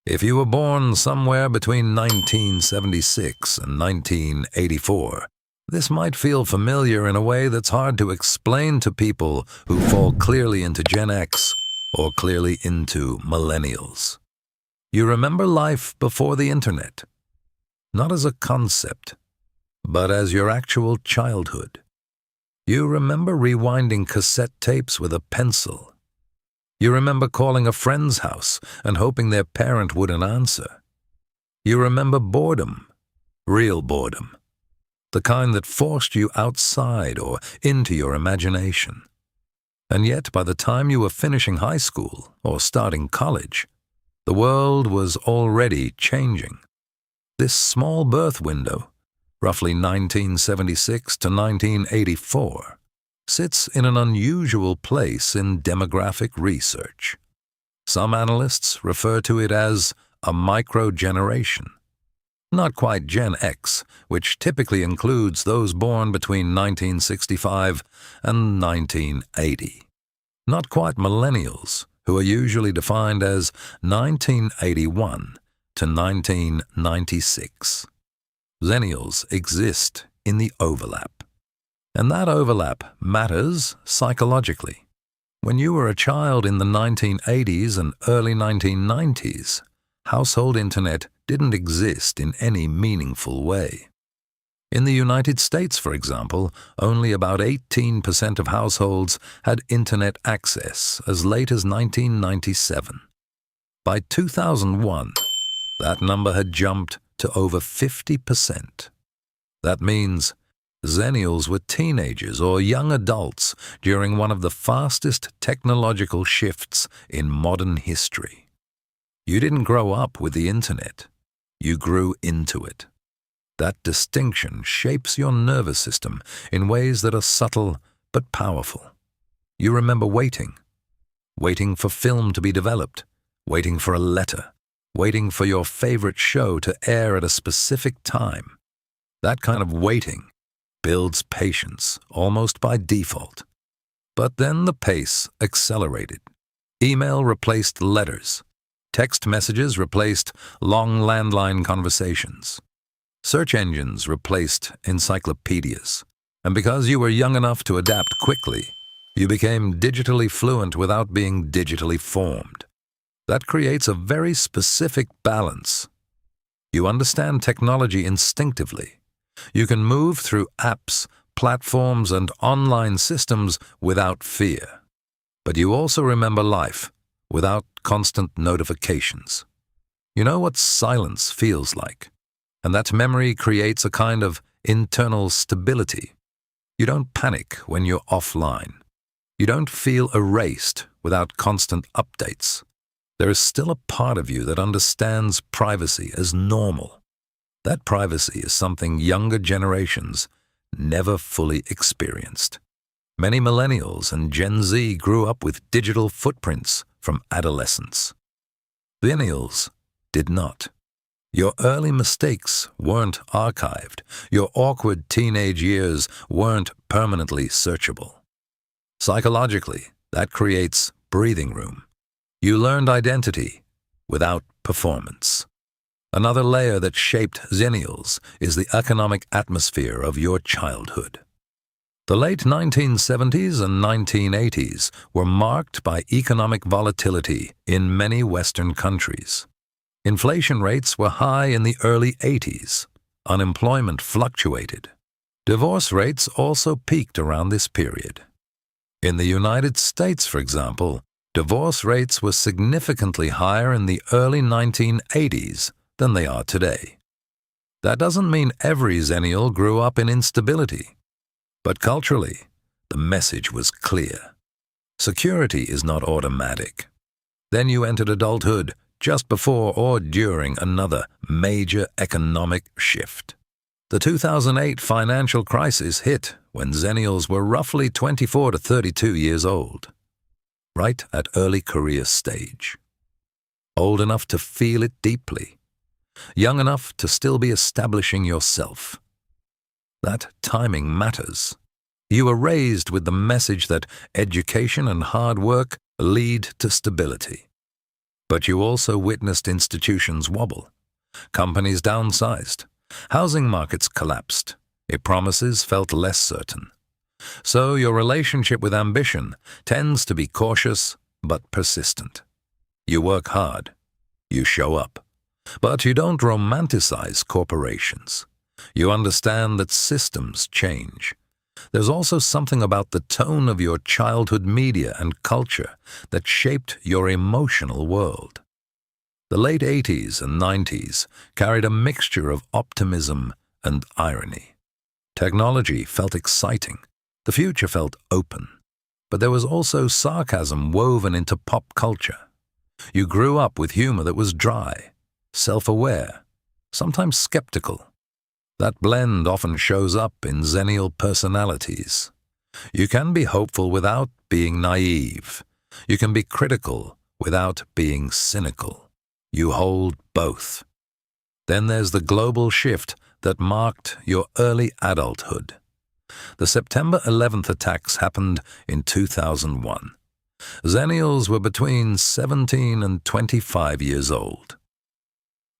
If you were born somewhere between 1976 and 1984, this might feel familiar in a way that's hard to explain to people who fall clearly into Gen X or clearly into Millennials. You remember life before the internet, not as a concept, but as your actual childhood. You remember rewinding cassette tapes with a pencil. You remember calling a friend's house and hoping their parent wouldn't answer. You remember boredom, real boredom, the kind that forced you outside or into your imagination. And yet, by the time you were finishing high school or starting college, the world was already changing. This small birth window, roughly 1976 to 1984, sits in an unusual place in demographic research. Some analysts refer to it as a microgeneration. Not quite Gen X, which typically includes those born between 1965 and 1980. Not quite millennials, who are usually defined as 1981 to 1996. Xennials exist in the overlap. And that overlap matters psychologically. When you were a child in the 1980s and early 1990s, household internet didn't exist in any meaningful way. In the United States, for example, only about 18% of households had internet access as late as 1997. By 2001, that number had jumped to over 50%. That means Xennials were teenagers or young adults during one of the fastest technological shifts in modern history. You didn't grow up with the internet. You grew into it. That distinction shapes your nervous system in ways that are subtle but powerful. You remember waiting for film to be developed, waiting for a letter, waiting for your favorite show to air at a specific time. That kind of waiting builds patience almost by default. But then the pace accelerated. Email replaced letters. Text messages replaced long landline conversations. Search engines replaced encyclopedias. And because you were young enough to adapt quickly, you became digitally fluent without being digitally formed. That creates a very specific balance. You understand technology instinctively. You can move through apps, platforms, and online systems without fear. But you also remember life without constant notifications. You know what silence feels like, and that memory creates a kind of internal stability. You don't panic when you're offline. You don't feel erased without constant updates. There is still a part of you that understands privacy as normal. That privacy is something younger generations never fully experienced. Many millennials and Gen Z grew up with digital footprints from adolescence. Xennials did not. Your early mistakes weren't archived. Your awkward teenage years weren't permanently searchable. Psychologically, that creates breathing room. You learned identity without performance. Another layer that shaped Xennials is the economic atmosphere of your childhood. The late 1970s and 1980s were marked by economic volatility in many Western countries. Inflation rates were high in the early 80s. Unemployment fluctuated. Divorce rates also peaked around this period. In the United States, for example, divorce rates were significantly higher in the early 1980s than they are today. That doesn't mean every Xennial grew up in instability. But culturally, the message was clear. Security is not automatic. Then you entered adulthood just before or during another major economic shift. The 2008 financial crisis hit when Xennials were roughly 24 to 32 years old, right at early career stage. Old enough to feel it deeply, young enough to still be establishing yourself. That timing matters. You were raised with the message that education and hard work lead to stability. But you also witnessed institutions wobble. Companies downsized. Housing markets collapsed. Promises felt less certain. So your relationship with ambition tends to be cautious but persistent. You work hard. You show up. But you don't romanticize corporations. You understand that systems change. There's also something about the tone of your childhood media and culture that shaped your emotional world. The late 80s and 90s carried a mixture of optimism and irony. Technology felt exciting. The future felt open. But there was also sarcasm woven into pop culture. You grew up with humor that was dry, self-aware, sometimes skeptical. That blend often shows up in Xennial personalities. You can be hopeful without being naive. You can be critical without being cynical. You hold both. Then there's the global shift that marked your early adulthood. The September 11th attacks happened in 2001. Xennials were between 17 and 25 years old.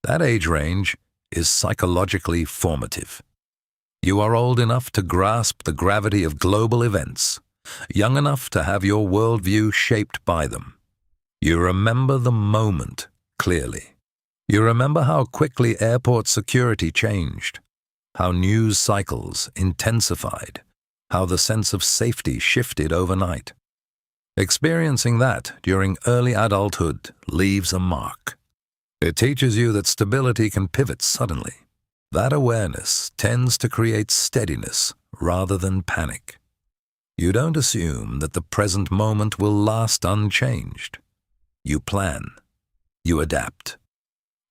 That age range is psychologically formative. You are old enough to grasp the gravity of global events, young enough to have your worldview shaped by them. You remember the moment clearly. You remember how quickly airport security changed, how news cycles intensified, how the sense of safety shifted overnight. Experiencing that during early adulthood leaves a mark. It teaches you that stability can pivot suddenly. That awareness tends to create steadiness rather than panic. You don't assume that the present moment will last unchanged. You plan. You adapt.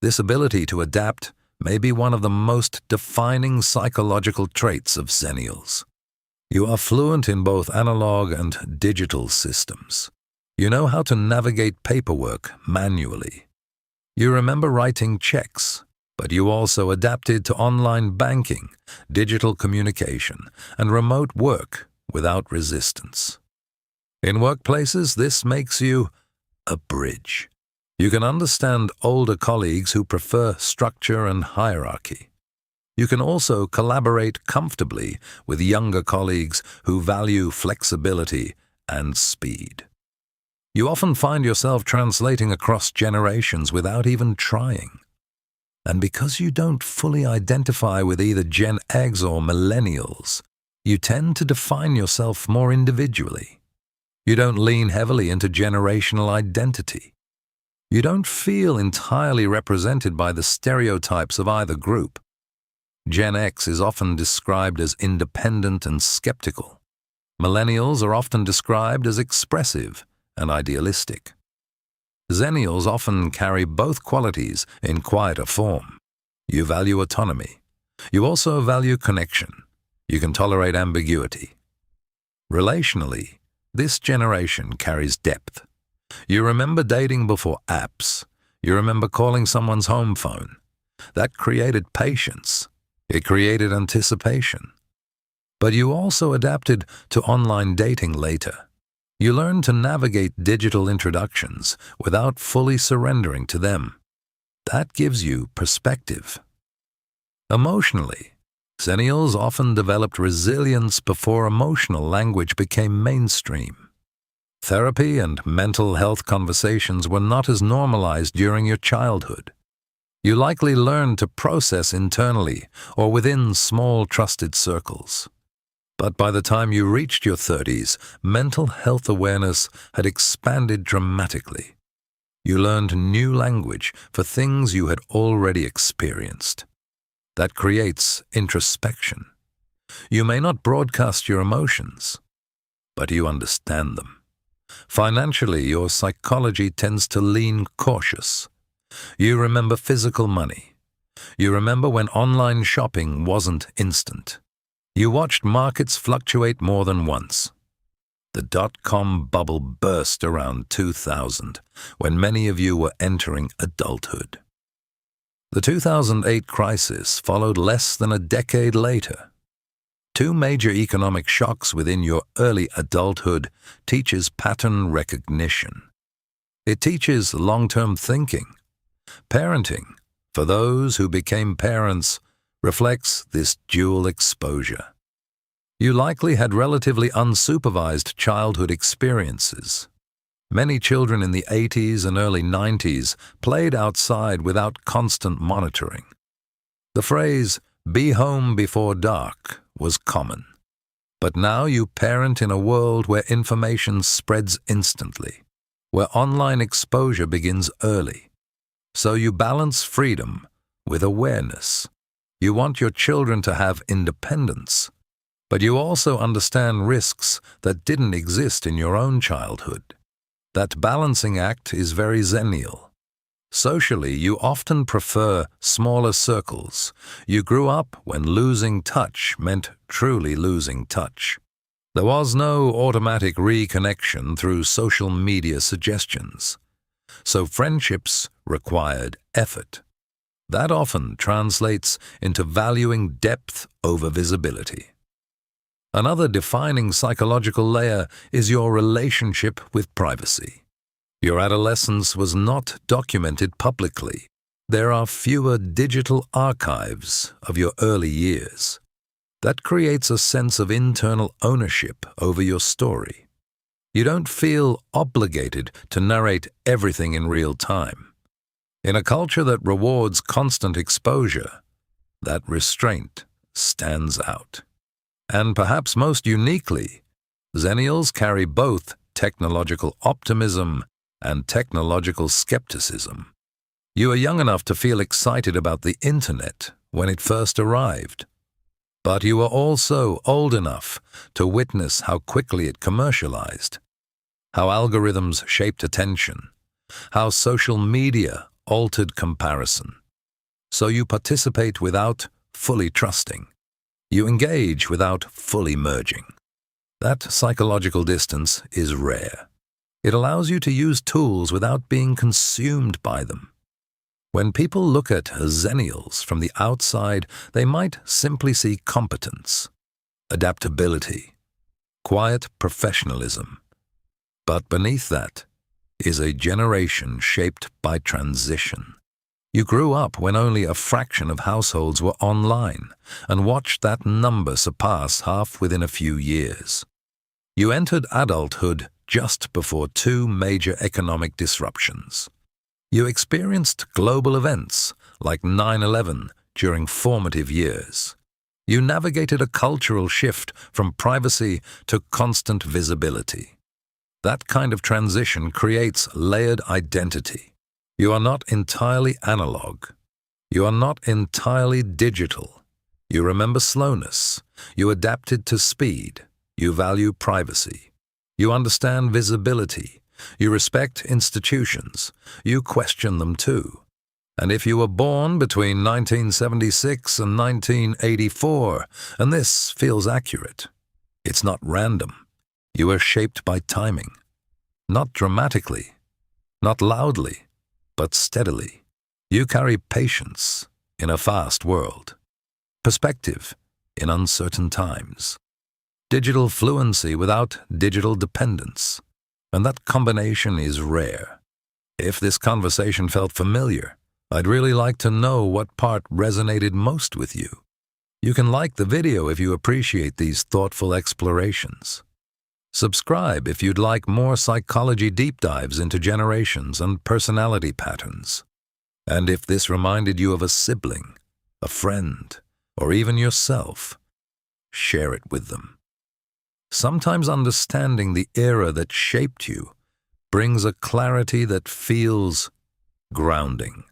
This ability to adapt may be one of the most defining psychological traits of Xennials. You are fluent in both analog and digital systems. You know how to navigate paperwork manually. You remember writing checks, but you also adapted to online banking, digital communication, and remote work without resistance. In workplaces, this makes you a bridge. You can understand older colleagues who prefer structure and hierarchy. You can also collaborate comfortably with younger colleagues who value flexibility and speed. You often find yourself translating across generations without even trying. And because you don't fully identify with either Gen X or Millennials, you tend to define yourself more individually. You don't lean heavily into generational identity. You don't feel entirely represented by the stereotypes of either group. Gen X is often described as independent and skeptical. Millennials are often described as expressive and idealistic. Xennials often carry both qualities in quieter form. You value autonomy. You also value connection. You can tolerate ambiguity. Relationally, this generation carries depth. You remember dating before apps. You remember calling someone's home phone. That created patience. It created anticipation. But you also adapted to online dating later. You learn to navigate digital introductions without fully surrendering to them. That gives you perspective. Emotionally, Xennials often developed resilience before emotional language became mainstream. Therapy and mental health conversations were not as normalized during your childhood. You likely learned to process internally or within small trusted circles. But by the time you reached your 30s, mental health awareness had expanded dramatically. You learned new language for things you had already experienced. That creates introspection. You may not broadcast your emotions, but you understand them. Financially, your psychology tends to lean cautious. You remember physical money. You remember when online shopping wasn't instant. You watched markets fluctuate more than once. The dot-com bubble burst around 2000, when many of you were entering adulthood. The 2008 crisis followed less than a decade later. Two major economic shocks within your early adulthood teaches pattern recognition. It teaches long-term thinking. Parenting, for those who became parents, reflects this dual exposure. You likely had relatively unsupervised childhood experiences. Many children in the 80s and early 90s played outside without constant monitoring. The phrase, "be home before dark," was common. But now you parent in a world where information spreads instantly, where online exposure begins early. So you balance freedom with awareness. You want your children to have independence, but you also understand risks that didn't exist in your own childhood. That balancing act is very Xennial. Socially, you often prefer smaller circles. You grew up when losing touch meant truly losing touch. There was no automatic reconnection through social media suggestions. So friendships required effort. That often translates into valuing depth over visibility. Another defining psychological layer is your relationship with privacy. Your adolescence was not documented publicly. There are fewer digital archives of your early years. That creates a sense of internal ownership over your story. You don't feel obligated to narrate everything in real time. In a culture that rewards constant exposure, that restraint stands out. And perhaps most uniquely, Xennials carry both technological optimism and technological skepticism. You are young enough to feel excited about the internet when it first arrived. But you are also old enough to witness how quickly it commercialized, how algorithms shaped attention, how social media altered comparison. So you participate without fully trusting. You engage without fully merging. That psychological distance is rare. It allows you to use tools without being consumed by them. When people look at Xennials from the outside, they might simply see competence, adaptability, quiet professionalism. But beneath that is a generation shaped by transition. You grew up when only a fraction of households were online and watched that number surpass half within a few years. You entered adulthood just before two major economic disruptions. You experienced global events like 9/11 during formative years. You navigated a cultural shift from privacy to constant visibility. That kind of transition creates layered identity. You are not entirely analog. You are not entirely digital. You remember slowness. You adapted to speed. You value privacy. You understand visibility. You respect institutions. You question them too. And if you were born between 1976 and 1984, and this feels accurate, it's not random. You are shaped by timing. Not dramatically, not loudly, but steadily. You carry patience in a fast world, perspective in uncertain times, digital fluency without digital dependence, and that combination is rare. If this conversation felt familiar, I'd really like to know what part resonated most with you. You can like the video if you appreciate these thoughtful explorations. Subscribe if you'd like more psychology deep dives into generations and personality patterns. And if this reminded you of a sibling, a friend, or even yourself, share it with them. Sometimes understanding the era that shaped you brings a clarity that feels grounding.